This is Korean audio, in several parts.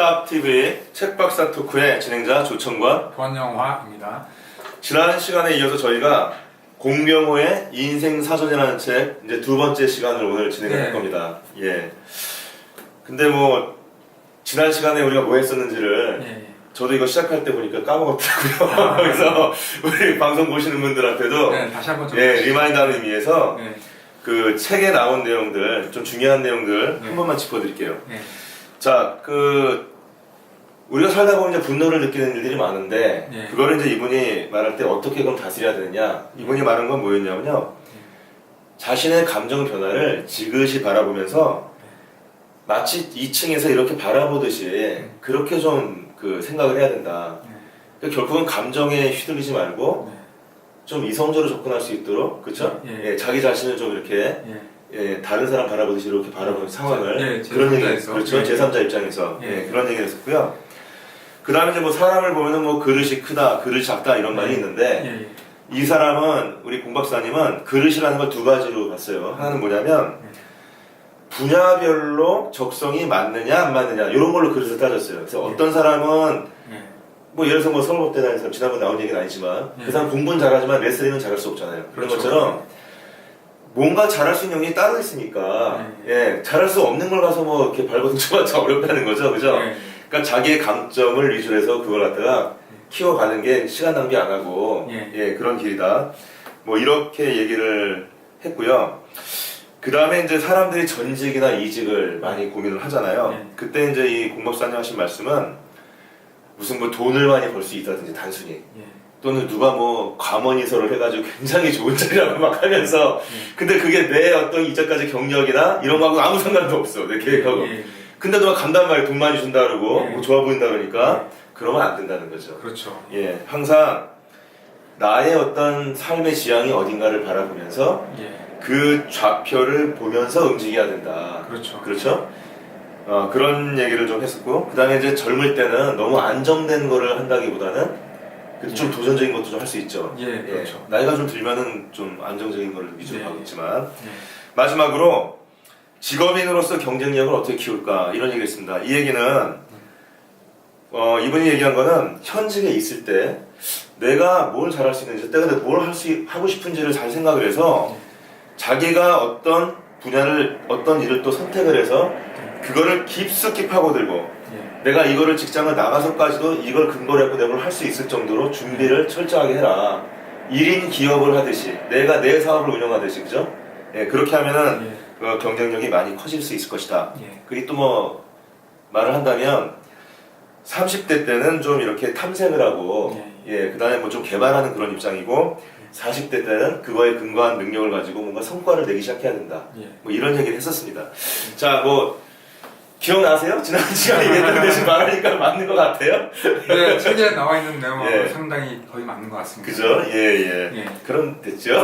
책박사TV 책박사 토크의 진행자 조천관 권영화입니다. 지난 시간에 이어서 저희가 공병호의 인생 사전이라는 책 이제 두 번째 시간을 오늘 진행할 네. 겁니다. 예. 근데 뭐 지난 시간에 우리가 뭐 했었는지를 예. 저도 이거 시작할 때 보니까 까먹었더라고요. 그래서 우리 방송 보시는 분들한테도 네, 다시 한번 좀 리마인드하는 의미에서 네. 그 책에 나온 내용들 좀 중요한 내용들 네. 한 번만 짚어드릴게요. 네. 자, 우리가 살다 보면 이제 분노를 느끼는 일들이 많은데, 네. 그거를 이제 이분이 말할 때 어떻게 그럼 다스려야 되느냐? 이분이 말한 건 뭐였냐면요. 자신의 감정 변화를 지그시 바라보면서 마치 2층에서 이렇게 바라보듯이 그렇게 좀 그 생각을 해야 된다. 그러니까 결국은 감정에 휘둘리지 말고 좀 이성적으로 접근할 수 있도록, 그쵸? 예. 예, 자기 자신을 좀 이렇게 다른 사람 바라보듯이 이렇게 바라보는 상황을 그런 얘기, 그렇죠? 제3자 입장에서 그런 얘기를 했었고요. 그 다음에 이제 뭐 사람을 보면은 뭐 그릇이 크다, 그릇이 작다 이런 말이 있는데 이 사람은 우리 공 박사님은 그릇이라는 걸 두 가지로 봤어요. 하나는 뭐냐면 분야별로 적성이 맞느냐 안 맞느냐 이런 걸로 그릇을 따졌어요. 그래서 어떤 사람은 뭐 예를 들어서 뭐 서울법대 다니는 사람 지난번에 나온 얘기는 아니지만 그 사람 공부는 잘하지만 레슬링은 잘할 수 없잖아요. 그런 그렇죠. 것처럼 뭔가 잘할 수 있는 영역이 따로 있으니까 잘할 수 없는 걸 가서 뭐 이렇게 발버둥쳐봤자 어렵다는 거죠, 그죠? 그러니까 자기의 강점을 위주로 해서 그걸 갖다가 키워가는 게 시간 낭비 안 하고 그런 길이다. 뭐 이렇게 얘기를 했고요. 그 다음에 이제 사람들이 전직이나 이직을 많이 고민을 하잖아요. 그때 이제 이 공 박사님 하신 말씀은 무슨 뭐 돈을 많이 벌 수 있다든지 단순히 또는 누가 뭐 과머니서를 해가지고 굉장히 좋은 자리라고 막 하면서 근데 그게 내 어떤 이제까지 경력이나 이런 거하고 아무 상관도 없어 내 계획하고 근데 누가 간단 말이야 돈 많이 준다 그러고 뭐 좋아 보인다 그러니까 그러면 안 된다는 거죠. 그렇죠. 항상 나의 어떤 삶의 지향이 어딘가를 바라보면서 그 좌표를 보면서 움직여야 된다. 그렇죠? 그런 얘기를 좀 했었고 그 다음에 이제 젊을 때는 너무 안정된 거를 한다기보다는 좀 도전적인 것도 좀 할 수 있죠. 그렇죠. 나이가 좀 들면은 좀 안정적인 거를 위주로 하고 있지만 마지막으로 직업인으로서 경쟁력을 어떻게 키울까 이런 얘기를 했습니다. 이 얘기는 이분이 얘기한 거는 현직에 있을 때 내가 뭘 잘할 수 있는지 내가 뭘 하고 싶은지를 잘 생각을 해서 자기가 어떤 분야를 어떤 일을 또 선택을 해서 그거를 깊숙이 파고들고 내가 이거를 직장을 나가서까지도 이걸 근거로 해서 내가 할 수 있을 정도로 준비를 철저하게 해라. 1인 기업을 하듯이 내가 내 사업을 운영하듯이 그죠? 그렇게 하면은 그 경쟁력이 많이 커질 수 있을 것이다. 그리고 또 뭐 말을 한다면 30대 때는 좀 이렇게 탐색을 하고 그 다음에 뭐 좀 개발하는 그런 입장이고 40대 때는 그거에 근거한 능력을 가지고 뭔가 성과를 내기 시작해야 된다. 뭐 이런 얘기를 했었습니다. 자, 뭐 기억나세요? 지난 시간에 얘기했던 대신 말하니까 맞는 것 같아요? 네, 책에 나와 있는 내용하고 상당히 거의 맞는 것 같습니다. 그죠? 그럼 됐죠?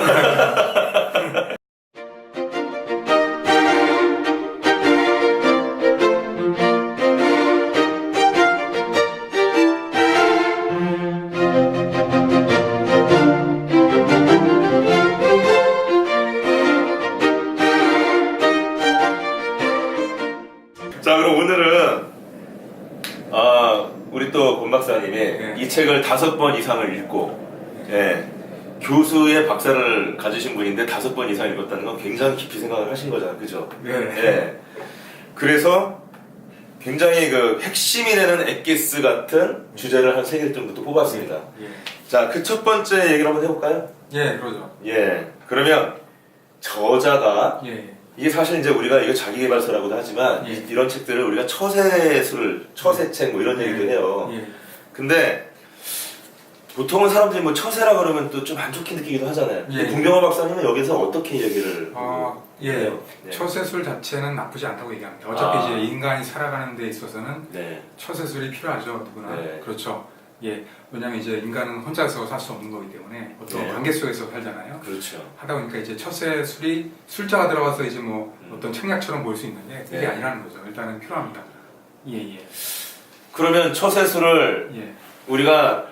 자, 그럼 오늘은 우리 또 권 박사님이 이 책을 5번 이상을 읽고 교수의 박사를 가지신 분인데 5번 이상 읽었다는 건 굉장히 깊이 생각을 하신 거잖아요, 그죠? 그래서 굉장히 그 핵심이 되는 엑기스 같은 주제를 한 3개 정도 뽑았습니다. 자, 그 첫 번째 얘기를 한번 해볼까요? 그러죠. 그러면 저자가 이게 사실 이제 우리가 이거 자기계발서라고도 하지만 이런 책들을 우리가 처세책 뭐 이런 얘기도 해요. 근데 보통은 사람들이 뭐 처세라 그러면 또 좀 안 좋게 느끼기도 하잖아요. 공병호 박사님은 여기서 어떻게 얘기를 해요? 처세술 자체는 나쁘지 않다고 얘기합니다. 어차피 이제 인간이 살아가는 데 있어서는 처세술이 필요하죠, 누구나. 그렇죠. 왜냐면 이제 인간은 혼자서 살 수 없는 거기 때문에 어떤 관계 속에서 살잖아요. 그렇죠. 하다 보니까 이제 처세술이 술자가 들어가서 이제 뭐 어떤 책략처럼 보일 수 있는데 그게 아니라는 거죠. 일단은 필요합니다. 그러면 처세술을 우리가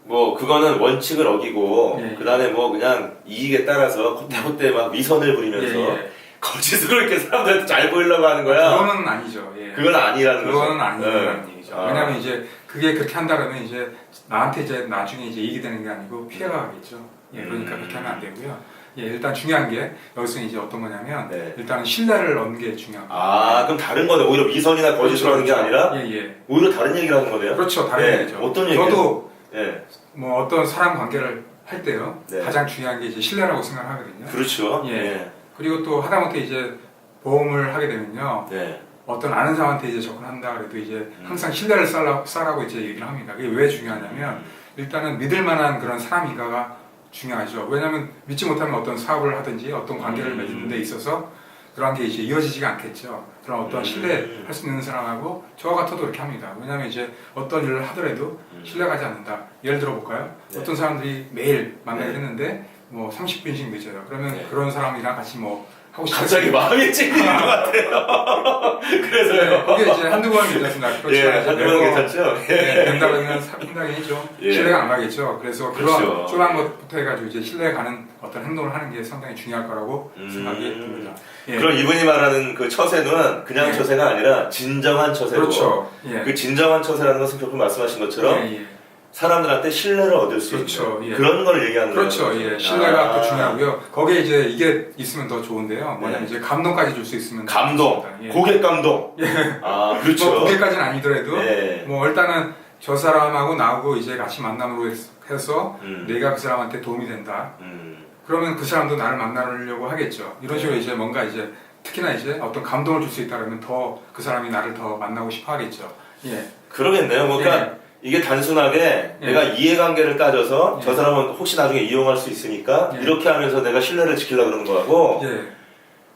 뭐 그거는 원칙을 어기고 그 다음에 뭐 그냥 이익에 따라서 콧대콧대 막 위선을 부리면서 거짓으로 이렇게 사람들한테 잘 보이려고 하는 거야. 그거는 아니죠. 예. 그건 아니라는 거죠. 그거는 아니라는 네. 얘기죠. 아. 왜냐면 이제 그게 그렇게 한다 그러면 이제 나한테 이제 나중에 이제 이익이 되는 게 아니고 피해가 가겠죠. 예, 그러니까 그렇게 하면 안 되고요. 예, 일단 중요한 게 여기서 이제 어떤 거냐면 네. 일단은 신뢰를 얻는 게 중요합니다. 아, 그럼 다른 거네. 오히려 미선이나 거짓으로 하는 게 아니라 예, 예. 오히려 다른 얘기를 하는 거네요. 그렇죠. 다른 네. 얘기죠. 어떤 얘기예요? 저도 예. 뭐 어떤 사람 관계를 할 때요. 네. 가장 중요한 게 이제 신뢰라고 생각을 하거든요. 그렇죠. 예. 그리고 또 하다못해 이제 보험을 하게 되면요. 네. 어떤 아는 사람한테 이제 접근한다 그래도 이제 항상 신뢰를 쌓라고 이제 얘기를 합니다. 그게 왜 중요하냐면 일단은 믿을 만한 그런 사람인가가 중요하죠. 왜냐하면 믿지 못하면 어떤 사업을 하든지 어떤 관계를 맺는 데 있어서 그런 게 이제 이어지지가 않겠죠. 그런 어떤 신뢰할 수 있는 사람하고 저와 같아도 이렇게 합니다. 왜냐하면 이제 어떤 일을 하더라도 신뢰가지 않는다. 예를 들어 볼까요? 네. 어떤 사람들이 매일 만나게 네. 했는데 뭐 30분씩 늦어요. 그러면 네. 그런 사람이랑 같이 뭐 하고 갑자기 마음이 찔리는 것 같아요. 그래서요. 그게 이제 한두 번은 괜찮습니다. 예, 한두 번은 괜찮죠. 네, 된다 그러면 상당히 좀 예. 신뢰가 안 가겠죠. 그래서 그런 그렇죠. 쪼한 것부터 해가지고 이제 신뢰가 가는 어떤 행동을 하는 게 상당히 중요할 거라고 생각이 듭니다. 예. 그럼 이분이 말하는 그 처세는 그냥 예. 처세가 아니라 진정한 처세고. 그렇죠. 예. 그 진정한 처세라는 것은 조금 말씀하신 것처럼 예, 예. 사람들한테 신뢰를 얻을 수 그렇죠. 있는 예. 그런 걸 얘기하는 거예요. 그렇죠. 예. 신뢰가 또 중요하고요. 거기에 이제 이게 있으면 더 좋은데요. 뭐냐면 네. 이제 감동까지 줄 수 있으면 감동, 예. 고객 감동. 아, 그렇죠. 뭐 고객까지는 아니더라도 예. 뭐 일단은 저 사람하고 나하고 이제 같이 만남으로 해서 내가 그 사람한테 도움이 된다. 그러면 그 사람도 나를 만나려고 하겠죠. 이런 식으로 이제 뭔가 이제 특히나 이제 어떤 감동을 줄 수 있다 그러면 더 그 사람이 나를 더 만나고 싶어 하겠죠. 예. 그러겠네요. 그러니까 이게 단순하게 예. 내가 이해관계를 따져서 예. 저 사람은 혹시 나중에 이용할 수 있으니까 예. 이렇게 하면서 내가 신뢰를 지키려고 그러는 거하고 예.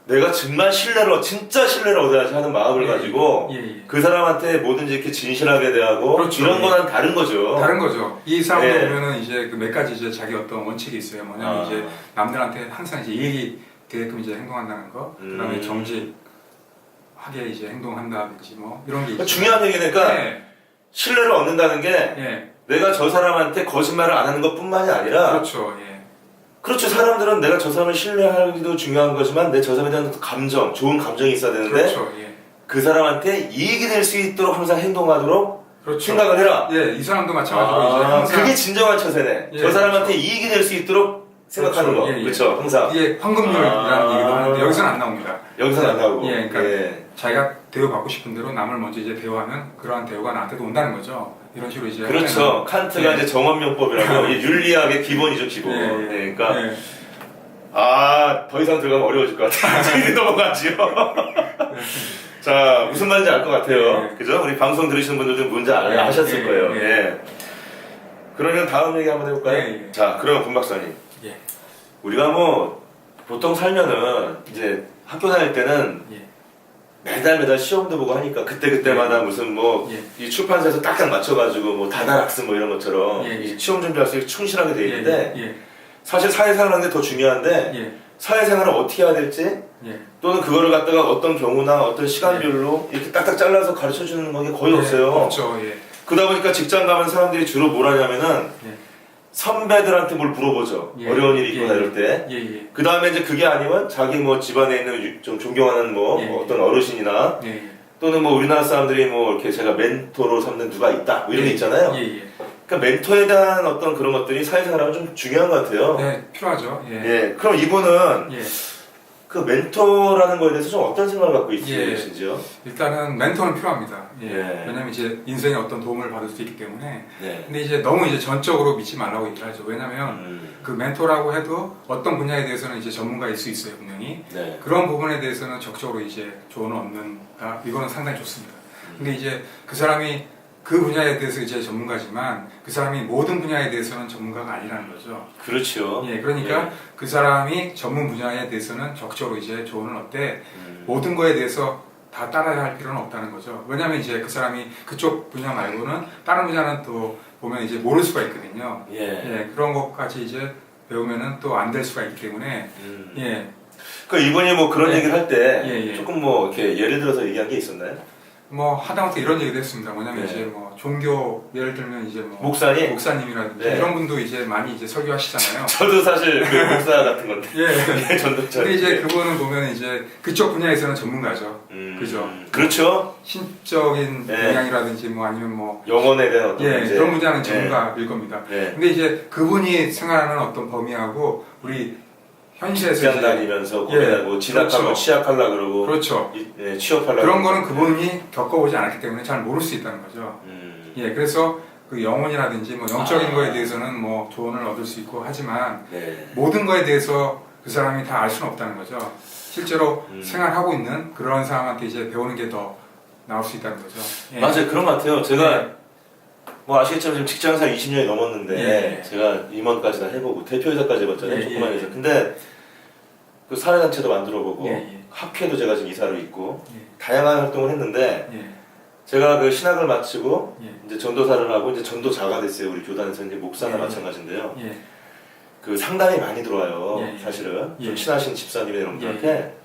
내가 정말 진짜 신뢰를 얻어야지 하는 마음을 예. 가지고 예. 예. 그 사람한테 뭐든지 이렇게 진실하게 대하고 그렇죠. 이런 예. 거는 다른 거죠. 다른 거죠. 이 사람도 예. 보면은 이제 그 몇 가지 이제 자기 어떤 원칙이 있어요. 뭐냐면 이제 남들한테 항상 이제 이익이 되게끔 이제 행동한다는 거, 그다음에 정직하게 이제 행동한다든지 뭐 이런 게 있죠. 중요한 얘기니까 예. 신뢰를 얻는다는 게 예. 내가 저 사람한테 거짓말을 안 하는 것뿐만이 아니라 그렇죠. 예. 그렇죠. 사람들은 내가 저 사람을 신뢰하기도 중요한 거지만 내 저 사람에 대한 감정, 좋은 감정이 있어야 되는데 그렇죠. 예. 그 사람한테 이익이 될 수 있도록 항상 행동하도록 그렇죠. 생각을 해라. 예, 이 사람도 마찬가지로 이제 항상 그게 진정한 처세네. 예, 저 사람한테 그렇죠. 이익이 될 수 있도록 생각하는 그렇죠. 거. 예, 예. 그렇죠. 항상. 이게 황금률이라는 얘기도 하는데 여기서는 안 나옵니다. 여기서는 안 나오고. 예, 그러니까 예. 자기가 대우받고 싶은 대로 남을 먼저 이제 대우하면 그러한 대우가 나한테도 온다는 거죠. 이런 식으로 이제 그렇죠. 칸트가 예. 이제 정언명법이라고 이게 윤리학의 기본이죠, 기본. 예, 예. 예, 그러니까 예. 더 이상 들어가면 어려워질 것 같아요. 이제 넘어가지요. 자, 무슨 말인지 알 것 같아요. 예. 그죠? 우리 방송 들으시는 분들도 뭔지 예, 아셨을 예, 거예요. 예. 예. 그러면 다음 얘기 한번 해볼까요? 예, 예. 자, 그러면 군 박사님. 예. 우리가 뭐 보통 살면은 이제 학교 다닐 때는 예. 매달 시험도 보고 하니까 그때마다 무슨 뭐 이 예. 출판사에서 딱딱 맞춰가지고 뭐 다다락스 뭐 이런 것처럼 예, 예. 이 시험 준비할 수 있게 충실하게 돼 있는데 예. 사실 사회생활 하는 게 더 중요한데 예. 사회생활을 어떻게 해야 될지 예. 또는 그거를 갖다가 어떤 경우나 어떤 시간별로 이렇게 딱딱 잘라서 가르쳐 주는 게 거의 예. 없어요. 없죠. 예. 그러다 보니까 직장 가면 사람들이 주로 뭘 하냐면은 예. 선배들한테 뭘 물어보죠. 예. 어려운 일이 있거나 예. 이럴 때. 예. 예. 그 다음에 이제 그게 아니면 자기 뭐 집안에 있는 좀 존경하는 뭐 예. 어떤 어르신이나 예. 또는 뭐 우리나라 사람들이 뭐 이렇게 제가 멘토로 삼는 누가 있다 뭐 이런 게 있잖아요. 예. 예. 그러니까 멘토에 대한 어떤 그런 것들이 사회생활하면 좀 중요한 것 같아요. 네, 필요하죠. 예. 예. 그럼 이분은 예. 그 멘토라는 거에 대해서 좀 어떤 생각을 갖고 예. 있으신지요? 일단은 멘토는 필요합니다. 예. 예. 왜냐면 이제 인생에 어떤 도움을 받을 수 있기 때문에. 네. 근데 이제 너무 이제 전적으로 믿지 말라고 얘기를 하죠. 왜냐면 그 멘토라고 해도 어떤 분야에 대해서는 이제 전문가일 수 있어요, 분명히. 네. 그런 부분에 대해서는 적극적으로 이제 조언을 얻는다. 이거는 상당히 좋습니다. 근데 이제 그 사람이 그 분야에 대해서 이제 전문가지만 그 사람이 모든 분야에 대해서는 전문가가 아니라는 거죠. 그렇죠. 예, 그러니까 그 사람이 전문 분야에 대해서는 적극적으로 이제 조언을 얻되 모든 거에 대해서 다 따라야 할 필요는 없다는 거죠. 왜냐하면 이제 그 사람이 그쪽 분야 말고는 다른 분야는 또 보면 이제 모를 수가 있거든요. 예, 그런 것까지 이제 배우면은 또 안 될 수가 있기 때문에 예. 그 이분이 뭐 그런 예. 얘기를 할 때 예, 예. 조금 뭐 이렇게 예를 들어서 얘기한 게 있었나요? 뭐 하다못해 이런 얘기도 했습니다. 뭐냐면 네. 이제 뭐 종교 예를 들면 이제 뭐 목사님이라든지 네. 이런 분도 이제 많이 이제 설교하시잖아요. 저도 사실 그 목사 같은 건데. 예. 전도자. 근데 이제 그분은 보면 이제 그쪽 분야에서는 전문가죠. 그죠? 그렇죠. 신적인 네. 영향이라든지 뭐 아니면 뭐 영혼에 대한 어떤 예, 문제. 그런 분야는 전문가일 겁니다. 네. 근데 이제 그분이 생각하는 어떤 범위하고 우리 현실에서 직장 이제 다니면서 고민하고 진학하면 그렇죠. 취업하려고 그러고 그렇죠. 취업하려고 그런 거는 그분이 겪어보지 않았기 때문에 잘 모를 수 있다는 거죠. 예, 그래서 그 영혼이라든지 뭐 영적인 거에 대해서는 뭐 조언을 얻을 수 있고 하지만 네. 모든 거에 대해서 그 사람이 다 알 수는 없다는 거죠. 실제로 생활하고 있는 그런 사람한테 이제 배우는 게 더 나올 수 있다는 거죠. 예. 맞아요. 그런 것 같아요. 제가 네. 뭐 아시겠지만 지금 직장생활 20년이 넘었는데 예. 제가 임원까지 다 해보고 대표이사까지 해봤잖아요. 예, 조그만 예. 회사. 근데 그 사회단체도 만들어보고 예, 예. 학회도 제가 지금 이사로 있고 예. 다양한 활동을 했는데 예. 제가 그 신학을 마치고 예. 이제 전도사를 하고 이제 전도자가 됐어요. 우리 교단에서 이제 목사나 예. 마찬가지인데요. 예. 그 상담이 많이 들어와요. 예. 사실은 예. 좀 친하신 집사님이 이런 예. 분한테.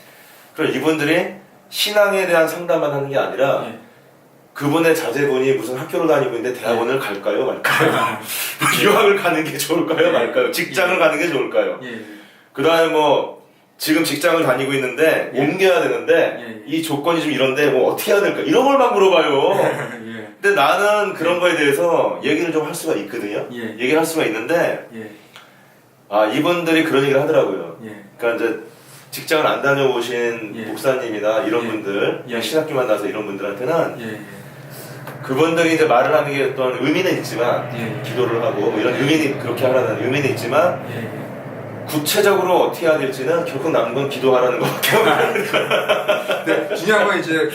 그럼 이분들이 신앙에 대한 상담만 하는 게 아니라 예. 그분의 자제분이 무슨 학교를 다니고 있는데 대학원을 갈까요, 말까요? 유학을 가는 게 좋을까요, 말까요? 직장을 가는 게 좋을까요? 예. 그 다음에 뭐 지금 직장을 다니고 있는데 예. 옮겨야 되는데 예. 이 조건이 좀 이런데 뭐 어떻게 해야 될까? 이런 걸만 물어봐요. 예. 근데 나는 그런 거에 대해서 얘기를 좀 할 수가 있거든요. 예. 얘기를 할 수가 있는데 예. 아 이분들이 그런 얘기를 하더라고요. 예. 그러니까 이제 직장을 안 다녀보신 예. 목사님이나 이런 예. 분들, 예. 신학교만 나서 이런 분들한테는 예. 그분들이 이제 말을 하는 게 어떤 의미는 있지만 예. 기도를 하고 뭐 이런 의미는 그렇게 하라는 의미는 있지만 예. 구체적으로 어떻게 해야 될지는 결국 남은 건 기도하라는 것밖에 없는. 네, 중요한 건 이제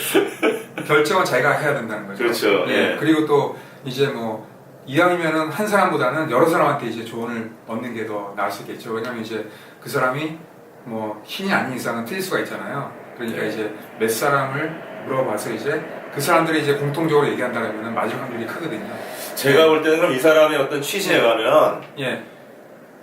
결정은 자기가 해야 된다는 거죠. 그렇죠. 예. 그리고 또 이제 뭐 이왕이면은 한 사람보다는 여러 사람한테 이제 조언을 얻는 게 더 나을 수 있겠죠. 왜냐면 이제 그 사람이 뭐 신이 아닌 이상은 틀릴 수가 있잖아요. 그러니까 네. 이제 몇 사람을 물어봐서 이제 그 사람들이 이제 공통적으로 얘기한다면 맞을 확률이 크거든요. 제가 볼 때는 그럼 이 사람의 어떤 취지에 가면 예.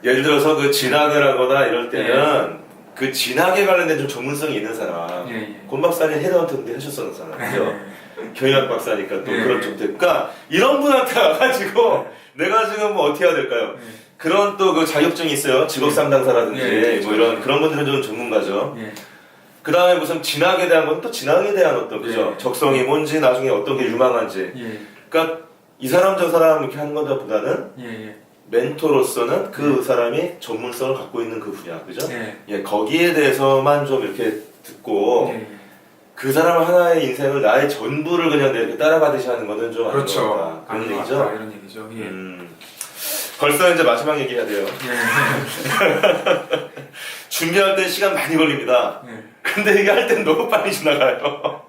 예를 들어서 그 진학을 하거나 이럴 때는 그 진학에 관련된 좀 전문성이 있는 사람. 예. 예. 권 박사님 헤드헌터인데 하셨었는 사람이죠. 예. 경영학 박사니까 또 예. 그런 쪽들. 그러니까 이런 분한테 와가지고 내가 지금 뭐 어떻게 해야 될까요? 예. 그런 또 그 자격증이 있어요. 직업 상담사라든지 예. 뭐 이런 그런 분들은 좀 전문가죠. 예. 그 다음에 무슨 진학에 대한 건 또 진학에 대한 어떤 그죠? 예. 적성이 뭔지 나중에 어떤 게 유망한지. 예. 그러니까 이 사람 저 사람 이렇게 하는 것보다는 예. 멘토로서는 그 사람이 전문성을 갖고 있는 그 분야, 그죠? 예. 예, 거기에 대해서만 좀 이렇게 듣고 예. 그 사람 하나의 인생을 나의 전부를 그냥 이렇게 따라가듯이 하는 거는 좀 아닌 것 그렇죠. 같다. 그런 아닌 것 얘기죠. 같다, 이런 얘기죠. 예. 벌써 이제 마지막 얘기해야 돼요. 예. 준비할 때 시간 많이 걸립니다. 예. 근데 이게 할 때는 너무 빨리 지나가요.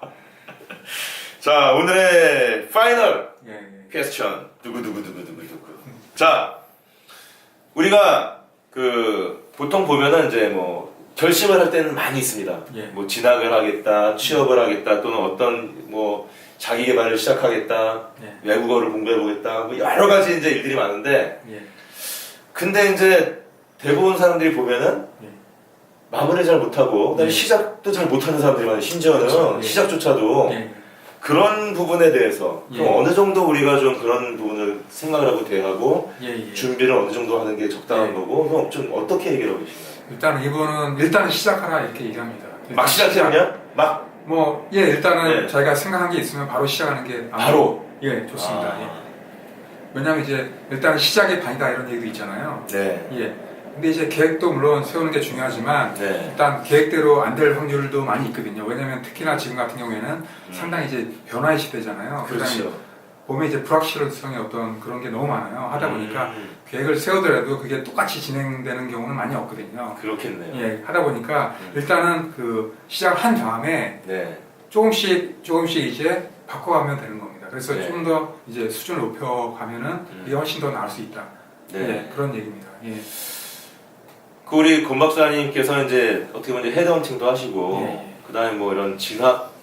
자, 오늘의 파이널 예. 퀘스천. 두구두구두구두구. 자, 우리가 그 보통 보면은 이제 뭐 결심을 할 때는 많이 있습니다. 예. 뭐 진학을 하겠다, 취업을 하겠다, 또는 어떤 뭐 자기 개발을 시작하겠다, 예. 외국어를 공부해 보겠다, 뭐 여러 가지 이제 일들이 많은데, 예. 근데 이제 대부분 사람들이 보면은 예. 마무리 잘 못하고, 그다음에 예. 시작도 잘 못하는 사람들이 많아요. 심지어는 그렇죠. 예. 시작조차도 예. 그런 부분에 대해서 예. 그럼 어느 정도 우리가 좀 그런 부분을 생각을 하고 대하고 예. 준비를 어느 정도 하는 게 적당한 예. 거고, 그럼 좀 어떻게 얘기를 하고 계신가요? 일단 이분은 일단은 시작하라 이렇게 얘기합니다. 막 시작해 그냥? 막? 뭐 예, 일단은 예. 자기가 생각한 게 있으면 바로 시작하는 게 바로? 예, 좋습니다. 아. 예. 왜냐하면 이제 일단 시작이 반이다 이런 얘기도 있잖아요. 네. 예. 근데 이제 계획도 물론 세우는 게 중요하지만 네. 일단 계획대로 안 될 확률도 많이 있거든요. 왜냐하면 특히나 지금 같은 경우에는 상당히 이제 변화의 시대잖아요. 그다음에 그렇죠. 보면 이제 불확실성의 어떤 그런 게 너무 많아요. 하다 보니까 계획을 세우더라도 그게 똑같이 진행되는 경우는 많이 없거든요. 그렇겠네요. 예, 하다 보니까 일단은 그 시작을 한 다음에 네. 조금씩 이제 바꿔가면 되는 겁니다. 그래서 네. 좀 더 이제 수준을 높여가면은 이게 훨씬 더 나을 수 있다. 네. 예, 그런 얘기입니다. 예. 그 우리 권 박사님께서 이제 어떻게 보면 이제 헤드헌팅도 하시고, 예, 예. 그다음에 뭐 이런 진학,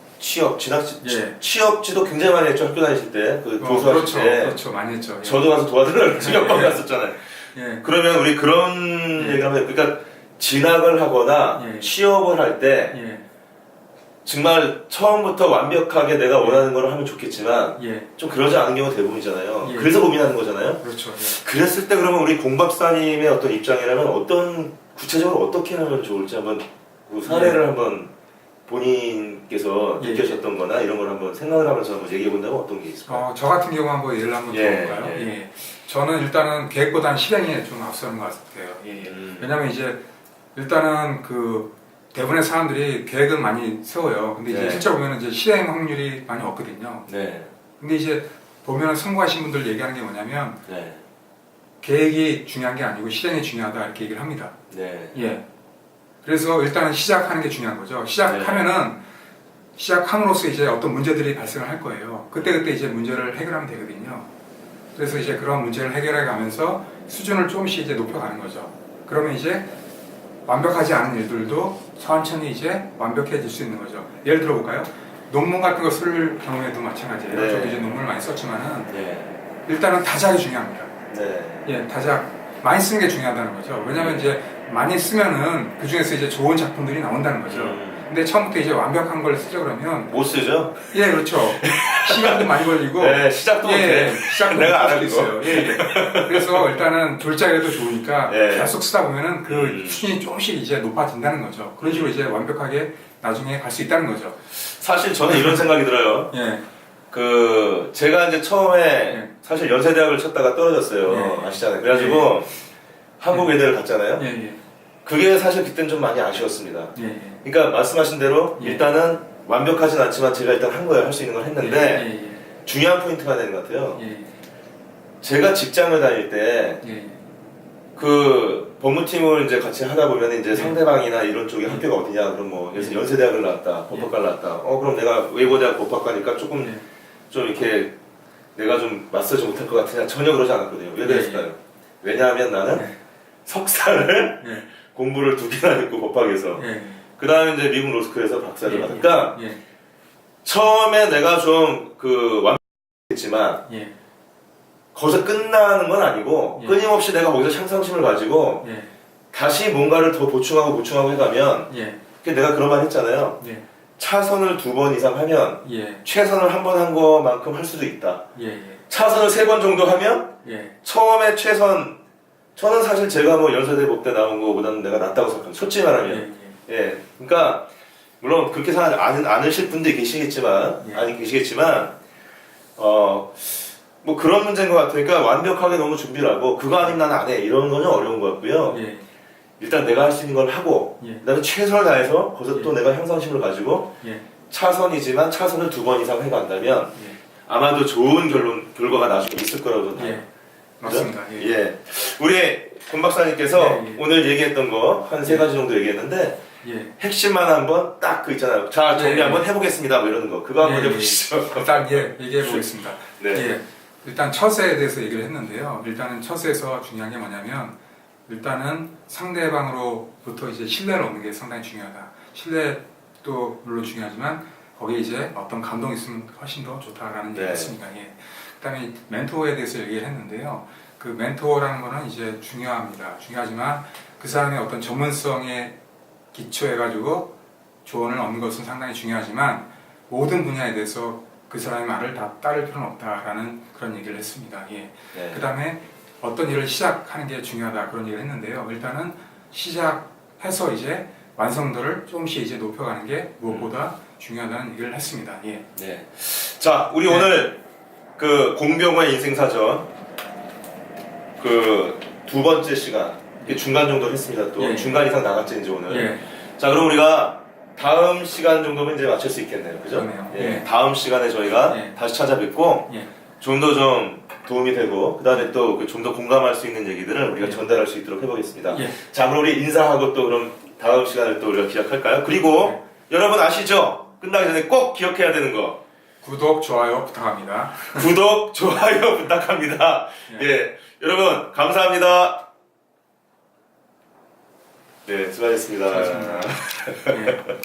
예. 취업지도 굉장히 많이 했죠. 학교 다니실 때, 그 교수하실 그렇죠, 때. 그렇죠, 많이 했죠. 예. 저도 가서 도와드리려고 몇 번 갔었잖아요. 예, 그러면 우리 그런 예. 얘기를 하면, 그러니까 진학을 하거나 예. 취업을 할 때 예, 정말 처음부터 완벽하게 내가 원하는 걸 하면 좋겠지만 예. 좀 그러지 않은 경우가 대부분이잖아요. 예. 그래서 고민하는 거잖아요. 그렇죠. 예. 그랬을 때 그러면 우리 공 박사님의 어떤 입장이라면 어떤 구체적으로 어떻게 하면 좋을지 한번 그 사례를 한번 본인께서 예. 느끼셨던 거나 이런 걸 한번 생각을 하면서 한번 얘기해 본다면 어떤 게 있을까요? 저 같은 경우 한번 예를 한번 예, 들어볼까요? 예. 예. 저는 일단은 계획보다는 실행에 좀 앞서는 것 같아요. 예. 왜냐면 이제 일단은 그 대부분의 사람들이 계획은 많이 세워요. 근데 이제 네. 실제 보면 이제 실행 확률이 많이 없거든요. 네. 근데 이제 보면 성공하신 분들 얘기하는 게 뭐냐면 네. 계획이 중요한 게 아니고 실행이 중요하다 이렇게 얘기를 합니다. 네. 예. 그래서 일단은 시작하는 게 중요한 거죠. 시작하면은 시작함으로써 이제 어떤 문제들이 발생을 할 거예요. 그때 이제 문제를 해결하면 되거든요. 그래서 이제 그런 문제를 해결해 가면서 수준을 조금씩 이제 높여가는 거죠. 그러면 이제 완벽하지 않은 일들도 천천히 이제 완벽해질 수 있는 거죠. 예를 들어 볼까요? 논문 같은 거 쓸 경우에도 마찬가지예요. 네. 저도 이제 논문을 많이 썼지만은 네. 일단은 다작이 중요합니다. 네. 예, 다작 많이 쓰는 게 중요하다는 거죠. 왜냐하면 이제 많이 쓰면은 그 중에서 이제 좋은 작품들이 나온다는 거죠. 근데 처음부터 이제 완벽한 걸 쓰자 그러면 못 쓰죠? 예, 그렇죠. 시간도 많이 걸리고 네, 시작도 못해. 시작도 내가 못할 알아, 수도 있어요. 예, 예. 그래서 일단은 졸작이라도 좋으니까 예. 계속 쓰다 보면은 그 수준이 조금씩 이제 높아진다는 거죠. 그런 식으로 이제 완벽하게 나중에 갈 수 있다는 거죠. 사실 저는 이런 생각이 들어요. 예, 그 제가 이제 처음에 예. 사실 연세대학을 쳤다가 떨어졌어요. 예. 아시잖아요. 그래가지고 한국 예대를 갔잖아요. 예, 예, 그게 사실 그때는 좀 많이 아쉬웠습니다. 예, 예. 그러니까 말씀하신 대로 예. 일단은 완벽하진 않지만 제가 일단 한 거예요. 할 수 있는 걸 했는데 예, 예, 중요한 포인트가 되는 것 같아요. 예, 예, 제가 직장을 다닐 때 예, 그 법무팀을 이제 같이 하다 보면 이제 예. 상대방이나 이런 쪽에 학교가 어디냐 그럼 뭐 그래서 연세대학을 나왔다 법학과를 나왔다 그럼 내가 외고대학 법학과니까 조금 예. 좀 이렇게 내가 좀 맞서지 못할 것 같으냐 전혀 그러지 않았거든요. 왜 그랬을까요? 왜냐하면 나는 예. 석사를 예. 공부를 2개나 했고 법학에서 예. 그 다음에 이제 미국 로스쿨에서 박사를 받으니까 예, 처음에 내가 좀 그 완벽했지만 예, 거기서 끝나는 건 아니고 예. 끊임없이 내가 거기서 향상심을 가지고 예, 다시 뭔가를 더 보충하고 해가면 예, 내가 그런 말 했잖아요. 예, 차선을 2번 이상 하면 예, 최선을 한 번 한 거만큼 할 수도 있다. 예, 차선을 3번 정도 하면 예, 처음에 저는 사실 제가 뭐 연세대 법대 나온 거보다는 내가 낫다고 생각합니다. 솔직히 말하면. 예. 그러니까 물론 그렇게 생각하지 않으실 분들이 계시겠지만 뭐 그런 문제인 것 같으니까 완벽하게 너무 준비를 하고 그거 아니면 나는 안 해 이런 거는 어려운 것 같고요. 예, 일단 내가 할 수 있는 걸 하고 예. 그다음에 최선을 다해서 거기서 예. 또 내가 향상심을 가지고 예, 차선이지만 차선을 2번 이상 해간다면 예, 아마도 좋은 결과가 나중에 있을 거라고 저는 예, 맞습니다. 예, 예. 우리 권 박사님께서 예, 예. 오늘 얘기했던 거 한 3가지 정도 얘기했는데 예. 핵심만 한번 딱 그 있잖아요. 자, 정리 예, 한번 해보겠습니다. 뭐 이러는 거. 그거 한번 예, 해보시죠. 일단 얘기해 보겠습니다. 네. 예, 일단 처세에 대해서 얘기를 했는데요. 일단은 처세에서 중요한 게 뭐냐면 일단은 상대방으로부터 이제 신뢰를 얻는 게 상당히 중요하다. 신뢰도 물론 중요하지만 거기에 이제 어떤 감동이 있으면 훨씬 더 좋다라는 네. 얘기가 있습니다. 예. 그다음에 멘토에 대해서 얘기를 했는데요. 그 멘토라는 거는 이제 중요합니다. 중요하지만 그 사람의 어떤 전문성에 기초해가지고 조언을 얻는 것은 상당히 중요하지만 모든 분야에 대해서 그 사람의 말을 다 따를 필요는 없다라는 그런 얘기를 했습니다. 예. 네. 그 다음에 어떤 일을 시작하는 게 중요하다 그런 얘기를 했는데요. 일단은 시작해서 이제 완성도를 조금씩 이제 높여가는 게 무엇보다 중요하다는 얘기를 했습니다. 예. 네. 자, 우리 오늘 그 공병호의 인생사전 그 2번째 시간 중간 정도 했습니다. 또 예. 중간 이상 나갔죠 이제 오늘. 예. 자, 그럼 우리가 다음 시간 정도면 이제 맞출 수 있겠네요. 그죠? 그러네요. 예. 예. 다음 시간에 저희가 예. 다시 찾아뵙고 예. 좀 더 좀 도움이 되고 그다음에 또 좀 더 공감할 수 있는 얘기들을 우리가 예. 전달할 수 있도록 해보겠습니다. 예. 자, 그럼 우리 인사하고 또 그럼 다음 시간을 또 우리가 기약할까요? 그리고 여러분 아시죠? 끝나기 전에 꼭 기억해야 되는 거. 구독, 좋아요 부탁합니다. 구독, 좋아요 부탁합니다. 예. 예. 여러분 감사합니다. 네, 수고하셨습니다. 수고하셨습니다. 예.